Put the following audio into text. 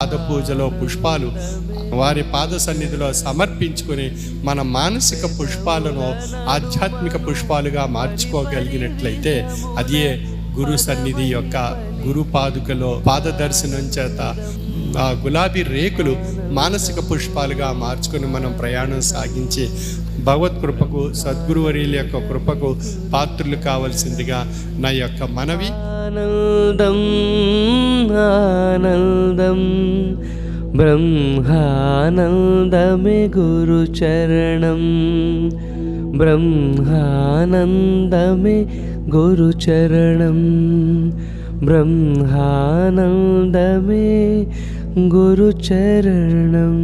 పాద పూజలో పుష్పాలు వారి పాద సన్నిధిలో సమర్పించుకొని మన మానసిక పుష్పాలను ఆధ్యాత్మిక పుష్పాలుగా మార్చుకోగలిగినట్లయితే అదే గురు సన్నిధి యొక్క గురు పాదుకలో పాద దర్శనం చేత ఆ గులాబీ రేకులు మానసిక పుష్పాలుగా మార్చుకొని మనం ప్రయాణం సాగించి భగవత్ కృపకు సద్గురువర్యుల యొక్క కృపకు పాత్రులు కావాల్సిందిగా నా యొక్క మనవి. ఆనందం ఆనందం బ్రహ్మానందమే గురు చరణం, బ్రహ్మానందమే గురు చరణం, బ్రహ్మానందమే గురు చరణం.